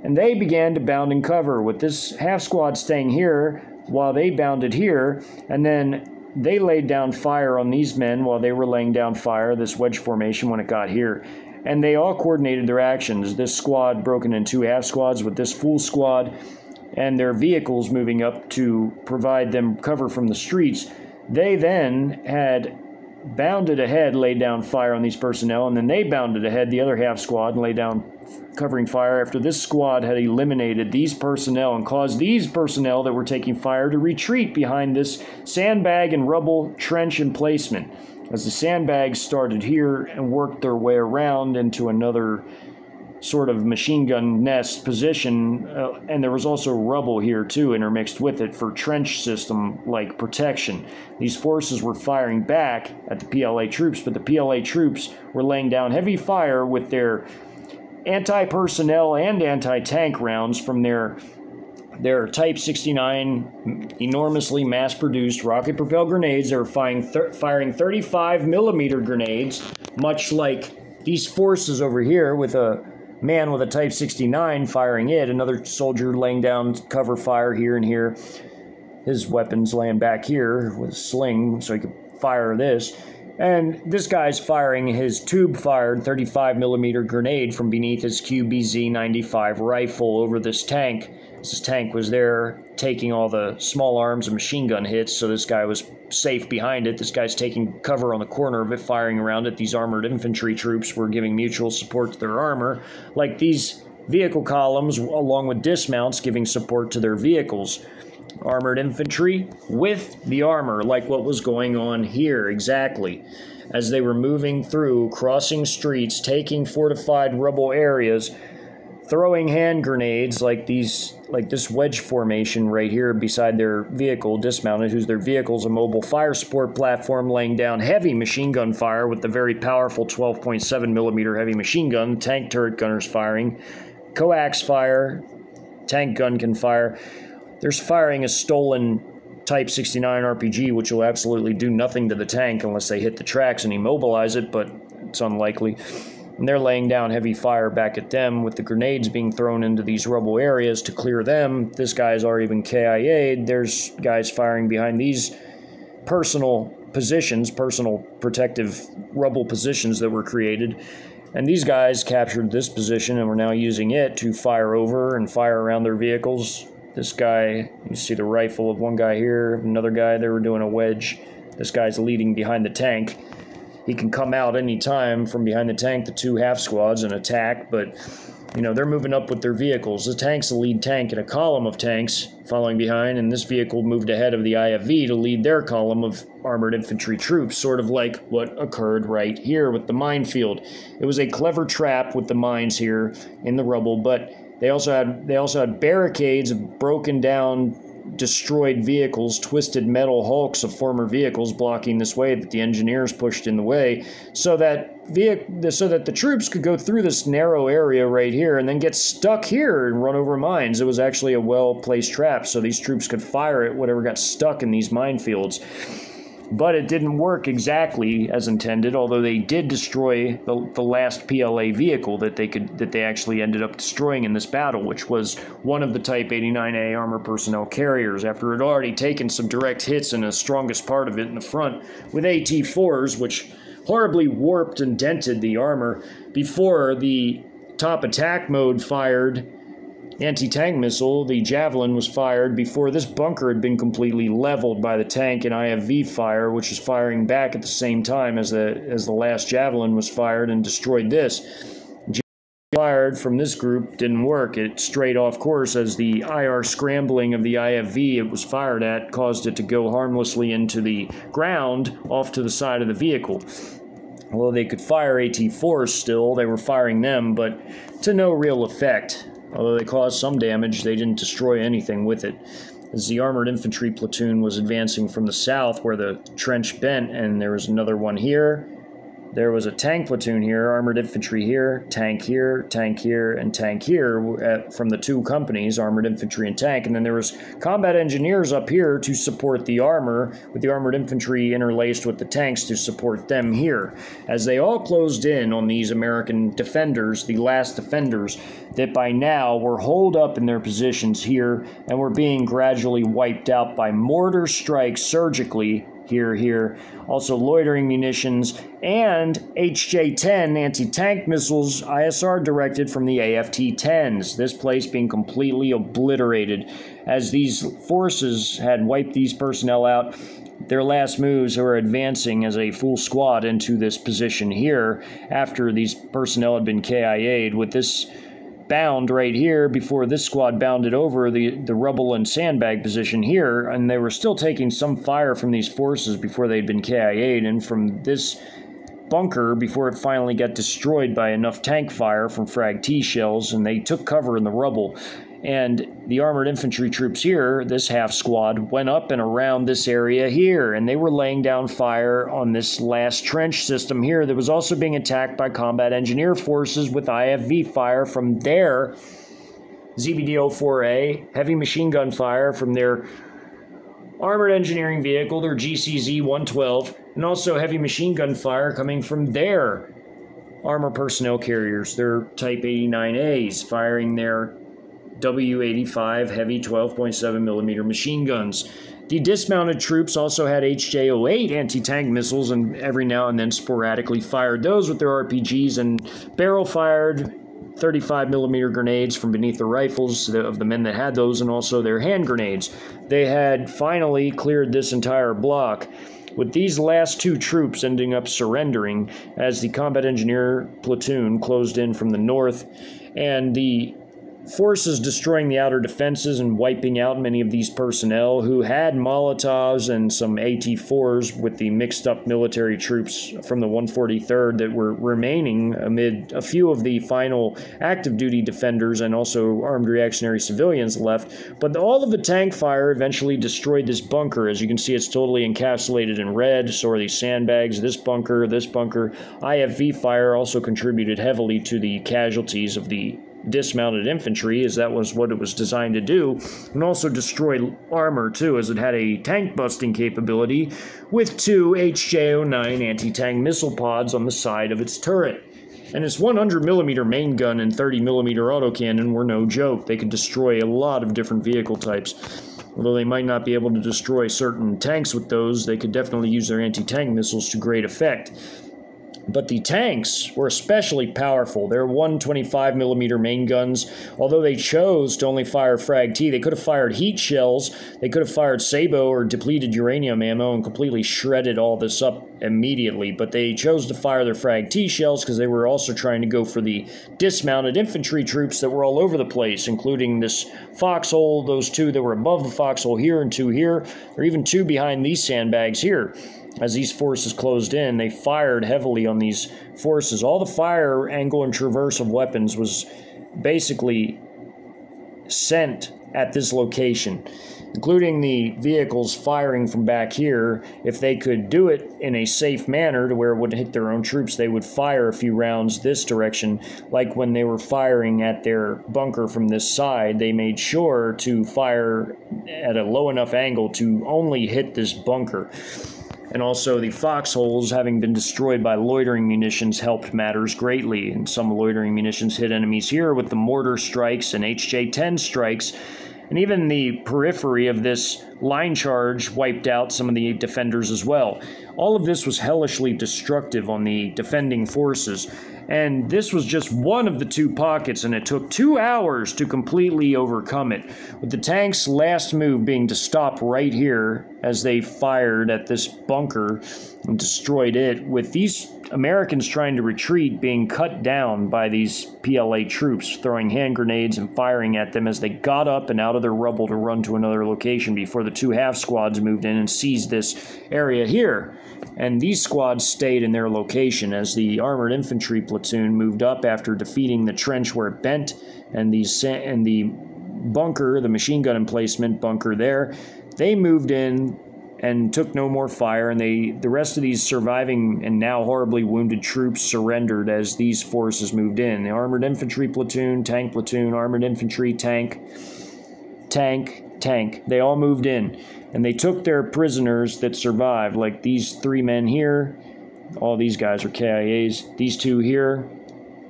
And they began to bound and cover, with this half squad staying here while they bounded here, and then they laid down fire on these men while they were laying down fire, this wedge formation, when it got here. And they all coordinated their actions. This squad broken into two half squads, with this full squad and their vehicles moving up to provide them cover from the streets. They then had bounded ahead, laid down fire on these personnel, and then they bounded ahead, the other half squad, and laid down covering fire after this squad had eliminated these personnel and caused these personnel that were taking fire to retreat behind this sandbag and rubble trench emplacement. As the sandbags started here and worked their way around into another sort of machine gun nest position, and there was also rubble here too intermixed with it for trench system like protection. These forces were firing back at the PLA troops, but the PLA troops were laying down heavy fire with their anti-personnel and anti-tank rounds from their Type 69 enormously mass-produced rocket-propelled grenades. They were firing 35mm grenades, much like these forces over here, with a man with a Type 69 firing it, another soldier laying down cover fire here and here, his weapons laying back here with a sling so he could fire this. And this guy's firing his tube-fired 35mm grenade from beneath his QBZ-95 rifle over this tank. This tank was there taking all the small arms and machine gun hits, so this guy was safe behind it. This guy's taking cover on the corner of it, firing around it. These armored infantry troops were giving mutual support to their armor, like these vehicle columns, along with dismounts, giving support to their vehicles. Armored infantry with the armor, like what was going on here exactly. As they were moving through, crossing streets, taking fortified rubble areas, throwing hand grenades like this wedge formation right here beside their vehicle, dismounted, whose their vehicle's a mobile fire support platform, laying down heavy machine gun fire with the very powerful 12.7mm heavy machine gun, tank turret gunners firing, coax fire, tank gun can fire. There's firing a stolen Type 69 RPG, which will absolutely do nothing to the tank unless they hit the tracks and immobilize it, but it's unlikely. And they're laying down heavy fire back at them, with the grenades being thrown into these rubble areas to clear them. This guy's already been KIA'd. There's guys firing behind these personal positions, personal protective rubble positions that were created. And these guys captured this position and were now using it to fire over and fire around their vehicles. This guy, you see the rifle of one guy here, another guy, they were doing a wedge. This guy's leading behind the tank. He can come out any time from behind the tank, the two half squads, and attack, but, you know, they're moving up with their vehicles. The tank's the lead tank in a column of tanks following behind, and this vehicle moved ahead of the IFV to lead their column of armored infantry troops, sort of like what occurred right here with the minefield. It was a clever trap with the mines here in the rubble, but they also had barricades of broken down destroyed vehicles, twisted metal hulks of former vehicles blocking this way that the engineers pushed in the way, so that the troops could go through this narrow area right here and then get stuck here and run over mines. It was actually a well-placed trap, so these troops could fire at whatever got stuck in these minefields. But it didn't work exactly as intended, although they did destroy the last PLA vehicle that they actually ended up destroying in this battle, which was one of the Type 89A armor personnel carriers, after it had already taken some direct hits in the strongest part of it in the front with AT-4s, which horribly warped and dented the armor before the top attack mode fired anti-tank missile. The Javelin was fired before this bunker had been completely leveled by the tank and IFV fire, which was firing back at the same time as the last Javelin was fired and destroyed this. Fired from this group didn't work. It strayed off course as the IR scrambling of the IFV it was fired at caused it to go harmlessly into the ground off to the side of the vehicle. Although they could fire AT-4s still, they were firing them, but to no real effect. Although they caused some damage, they didn't destroy anything with it. As the armored infantry platoon was advancing from the south where the trench bent, and there was another one here. There was a tank platoon here, armored infantry here, tank here, and tank here from the two companies, armored infantry and tank. And then there was combat engineers up here to support the armor, with the armored infantry interlaced with the tanks to support them here. As they all closed in on these American defenders, the last defenders, that by now were holed up in their positions here and were being gradually wiped out by mortar strikes surgically here. Also loitering munitions and HJ-10 anti-tank missiles ISR directed from the AFT-10s. This place being completely obliterated as these forces had wiped these personnel out. Their last moves were advancing as a full squad into this position here after these personnel had been KIA'd, with this bound right here before this squad bounded over the rubble and sandbag position here, and they were still taking some fire from these forces before they'd been KIA'd, and from this bunker before it finally got destroyed by enough tank fire from Frag T shells, and they took cover in the rubble. And the armored infantry troops here, this half squad, went up and around this area here, and they were laying down fire on this last trench system here that was also being attacked by combat engineer forces with IFV fire from their ZBD-04A, heavy machine gun fire from their armored engineering vehicle, their GCZ-112, and also heavy machine gun fire coming from their armor personnel carriers, their Type 89As, firing their W-85 heavy 12.7mm machine guns. The dismounted troops also had HJ-08 anti-tank missiles, and every now and then sporadically fired those with their RPGs and barrel-fired 35mm grenades from beneath the rifles of the men that had those, and also their hand grenades. They had finally cleared this entire block, with these last two troops ending up surrendering as the combat engineer platoon closed in from the north, and the forces destroying the outer defenses and wiping out many of these personnel who had Molotovs and some AT-4s with the mixed-up military troops from the 143rd that were remaining amid a few of the final active-duty defenders and also armed reactionary civilians left. But all of the tank fire eventually destroyed this bunker. As you can see, it's totally encapsulated in red. So are these sandbags, this bunker, this bunker. IFV fire also contributed heavily to the casualties of the dismounted infantry, as that was what it was designed to do, and also destroy armor too, as it had a tank busting capability with two HJ-09 anti-tank missile pods on the side of its turret. And its 100mm main gun and 30mm autocannon were no joke. They could destroy a lot of different vehicle types. Although they might not be able to destroy certain tanks with those, they could definitely use their anti-tank missiles to great effect. But the tanks were especially powerful. Their 125mm main guns, although they chose to only fire Frag T, they could have fired heat shells, they could have fired Sabo or depleted uranium ammo and completely shredded all this up immediately. But they chose to fire their Frag T shells because they were also trying to go for the dismounted infantry troops that were all over the place, including this foxhole, those two that were above the foxhole here and two here, or even two behind these sandbags here. As these forces closed in, they fired heavily on these forces. All the fire, angle, and traverse of weapons was basically sent at this location, including the vehicles firing from back here. If they could do it in a safe manner to where it wouldn't hit their own troops, they would fire a few rounds this direction. Like when they were firing at their bunker from this side, they made sure to fire at a low enough angle to only hit this bunker. And also the foxholes, having been destroyed by loitering munitions, helped matters greatly. And some loitering munitions hit enemies here with the mortar strikes and HJ-10 strikes. And even the periphery of this line charge wiped out some of the defenders as well. All of this was hellishly destructive on the defending forces. And this was just one of the 2 pockets, and it took 2 hours to completely overcome it, with the tank's last move being to stop right here as they fired at this bunker and destroyed it, with these Americans trying to retreat being cut down by these PLA troops, throwing hand grenades and firing at them as they got up and out of their rubble to run to another location before the 2 half squads moved in and seized this area here. And these squads stayed in their location as the Armored Infantry platoon moved up after defeating the trench where it bent, and the bunker, the machine gun emplacement bunker there, they moved in and took no more fire, and the rest of these surviving and now horribly wounded troops surrendered as these forces moved in. The Armored Infantry platoon, Tank platoon, Armored Infantry, Tank, they all moved in. And they took their prisoners that survived, like these 3 men here. All these guys are KIAs. These 2 here.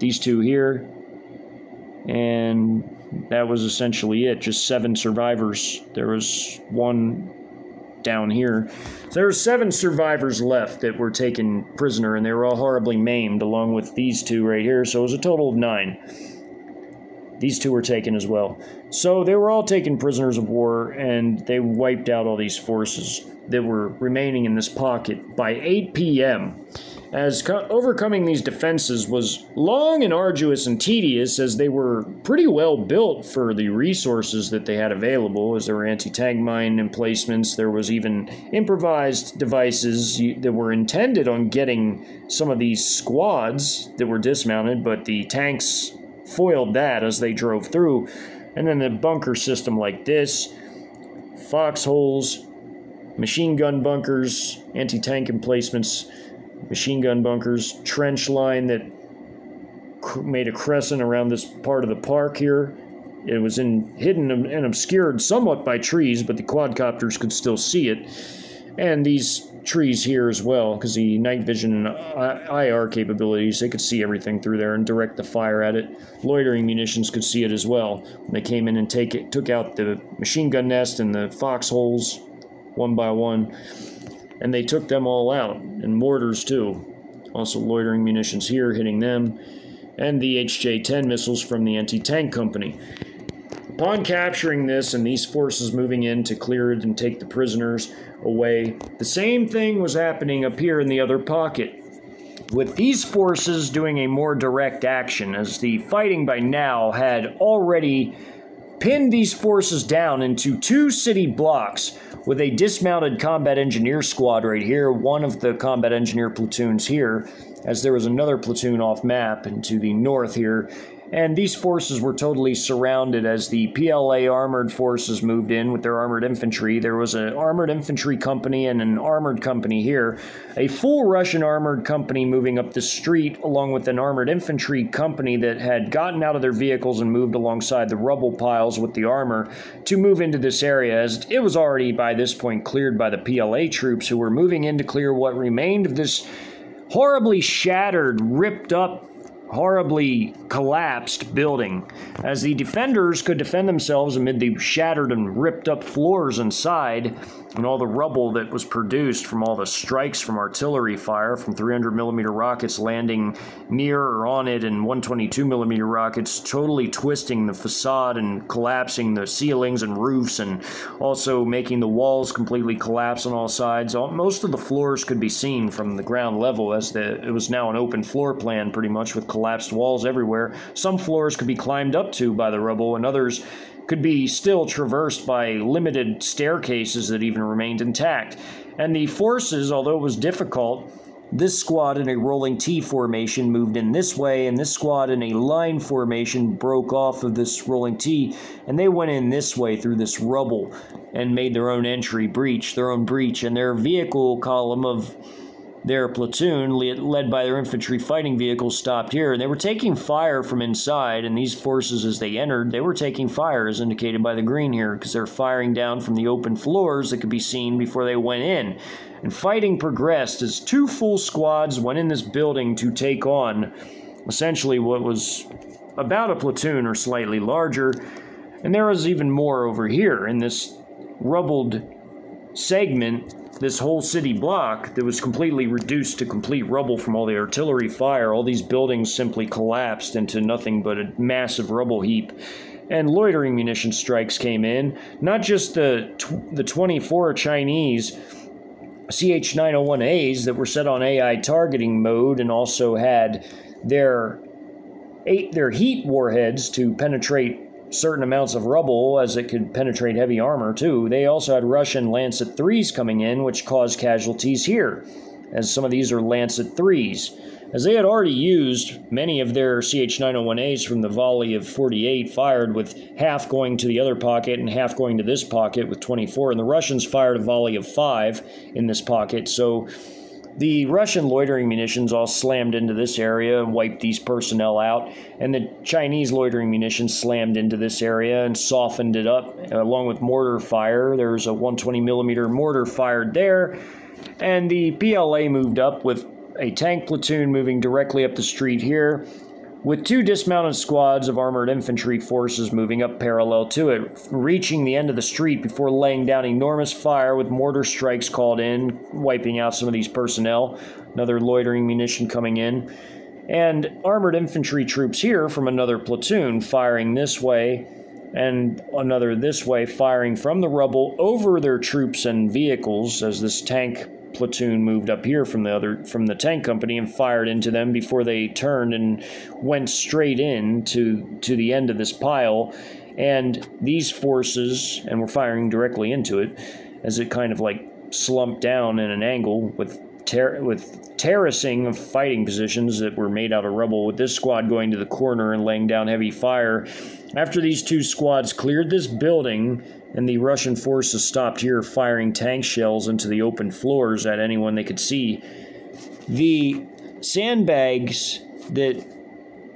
These 2 here. And that was essentially it. Just 7 survivors. There was 1 down here. So there were 7 survivors left that were taken prisoner, and they were all horribly maimed, along with these 2 right here. So it was a total of 9. These 2 were taken as well. So they were all taken prisoners of war, and they wiped out all these forces that were remaining in this pocket by 8 p.m. As overcoming these defenses was long and arduous and tedious, as they were pretty well built for the resources that they had available, as there were anti-tank mine emplacements. There was even improvised devices that were intended on getting some of these squads that were dismounted, but the tanks foiled that as they drove through. And then the bunker system like this, foxholes, machine gun bunkers, anti-tank emplacements, machine gun bunkers, trench line that made a crescent around this part of the park here. It was hidden and obscured somewhat by trees, but the quadcopters could still see it. And these trees here as well, because the night vision and IR capabilities, they could see everything through there and direct the fire at it. Loitering munitions could see it as well. When they came in and took out the machine gun nest and the foxholes one by one, and they took them all out, and mortars too. Also loitering munitions here hitting them, and the HJ-10 missiles from the anti-tank company. Upon capturing this and these forces moving in to clear it and take the prisoners away, the same thing was happening up here in the other pocket, with these forces doing a more direct action, as the fighting by now had already pinned these forces down into 2 city blocks, with a dismounted combat engineer squad right here, one of the combat engineer platoons here, as there was another platoon off map and to the north here. And these forces were totally surrounded as the PLA armored forces moved in with their armored infantry. There was an armored infantry company and an armored company here. A full Russian armored company moving up the street, along with an armored infantry company that had gotten out of their vehicles and moved alongside the rubble piles with the armor to move into this area, as it was already by this point cleared by the PLA troops, who were moving in to clear what remained of this horribly shattered, ripped up, horribly collapsed building, as the defenders could defend themselves amid the shattered and ripped up floors inside and all the rubble that was produced from all the strikes from artillery fire, from 300mm rockets landing near or on it and 122mm rockets totally twisting the facade and collapsing the ceilings and roofs, and also making the walls completely collapse on all sides. Most of the floors could be seen from the ground level, as it was now an open floor plan pretty much, with collapsed walls everywhere. Some floors could be climbed up to by the rubble, and others could be still traversed by limited staircases that even remained intact. And the forces, although it was difficult, this squad in a rolling T formation moved in this way, and this squad in a line formation broke off of this rolling T, and they went in this way through this rubble and made their own entry breach, and their vehicle column of their platoon, led by their infantry fighting vehicles, stopped here, and they were taking fire from inside, and these forces, as they entered, they were taking fire, as indicated by the green here, because they're firing down from the open floors that could be seen before they went in. And fighting progressed as 2 full squads went in this building to take on essentially what was about a platoon or slightly larger, and there was even more over here in this rubbled segment. This whole city block that was completely reduced to complete rubble from all the artillery fire. All these buildings simply collapsed into nothing but a massive rubble heap. And loitering munition strikes came in. Not just the 24 Chinese CH-901As that were set on AI targeting mode and also had their heat warheads to penetrate certain amounts of rubble, as it could penetrate heavy armor too. They also had Russian Lancet 3s coming in, which caused casualties here, as some of these are Lancet 3s. As they had already used many of their CH-901As from the volley of 48 fired, with half going to the other pocket and half going to this pocket with 24, and the Russians fired a volley of 5 in this pocket, so the Russian loitering munitions all slammed into this area and wiped these personnel out, and the Chinese loitering munitions slammed into this area and softened it up, along with mortar fire. There's a 120mm mortar fired there, and the PLA moved up with a tank platoon moving directly up the street here, with 2 dismounted squads of armored infantry forces moving up parallel to it, reaching the end of the street before laying down enormous fire with mortar strikes called in, wiping out some of these personnel. Another loitering munition coming in. And armored infantry troops here from another platoon firing this way, and another this way, firing from the rubble over their troops and vehicles, as this tank platoon moved up here from the tank company and fired into them before they turned and went straight in to the end of this pile. And these forces, and were firing directly into it, as it kind of like slumped down in an angle with terracing of fighting positions that were made out of rubble, with this squad going to the corner and laying down heavy fire. After these 2 squads cleared this building, and the Russian forces stopped here firing tank shells into the open floors at anyone they could see, the sandbags that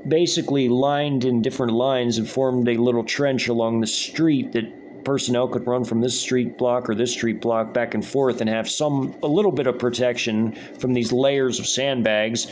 basically lined in different lines and formed a little trench along the street that personnel could run from this street block or this street block back and forth and have a little bit of protection from these layers of sandbags,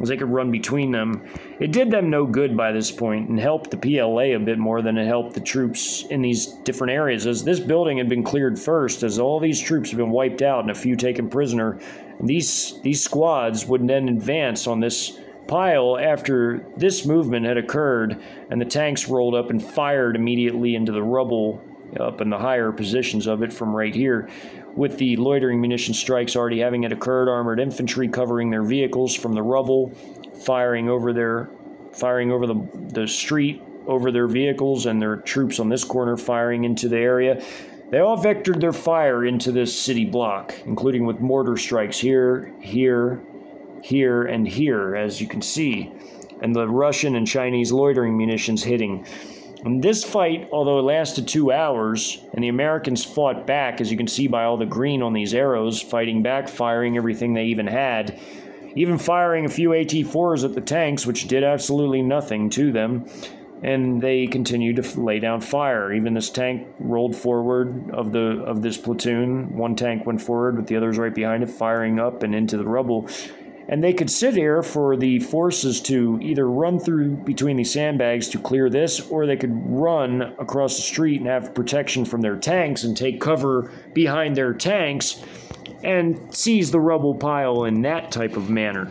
as they could run between them. It did them no good by this point and helped the PLA a bit more than it helped the troops in these different areas, as this building had been cleared first, as all these troops had been wiped out and a few taken prisoner. And these squads would then advance on this pile after this movement had occurred, and the tanks rolled up and fired immediately into the rubble up in the higher positions of it from right here. With the loitering munition strikes already having it occurred, armored infantry covering their vehicles from the rubble, firing over the street over their vehicles, and their troops on this corner firing into the area. They all vectored their fire into this city block, including with mortar strikes here, here, here, and here, as you can see, and the Russian and Chinese loitering munitions hitting. And this fight, although it lasted 2 hours, and the Americans fought back, as you can see by all the green on these arrows, fighting back, firing everything they even had, even firing a few AT-4s at the tanks, which did absolutely nothing to them, and they continued to lay down fire. Even this tank rolled forward of this platoon. One tank went forward, with the others right behind it, firing up and into the rubble. And they could sit here for the forces to either run through between the sandbags to clear this, or they could run across the street and have protection from their tanks and take cover behind their tanks and seize the rubble pile in that type of manner,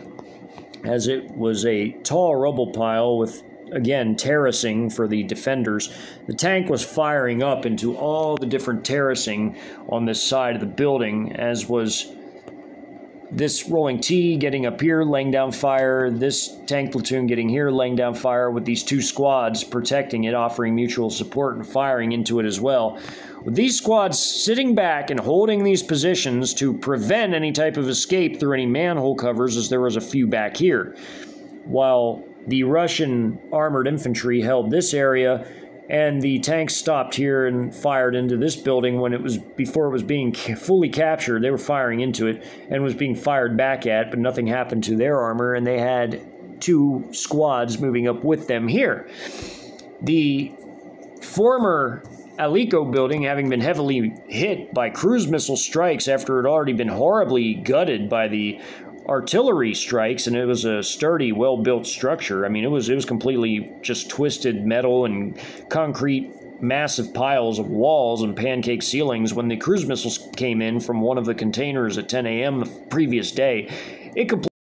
as it was a tall rubble pile with, again, terracing for the defenders. The tank was firing up into all the different terracing on this side of the building, as was this rolling T getting up here, laying down fire, this tank platoon getting here, laying down fire, with these two squads protecting it, offering mutual support and firing into it as well. With these squads sitting back and holding these positions to prevent any type of escape through any manhole covers, as there was a few back here. While the Russian armored infantry held this area, and the tanks stopped here and fired into this building when it was, before it was being fully captured. They were firing into it and was being fired back at, but nothing happened to their armor, and they had two squads moving up with them here. The former Alico building, having been heavily hit by cruise missile strikes after it had already been horribly gutted by the artillery strikes, and it was a sturdy, well-built structure. I mean, it was completely just twisted metal and concrete, massive piles of walls and pancake ceilings. When the cruise missiles came in from one of the containers at 10 a.m. the previous day, it completely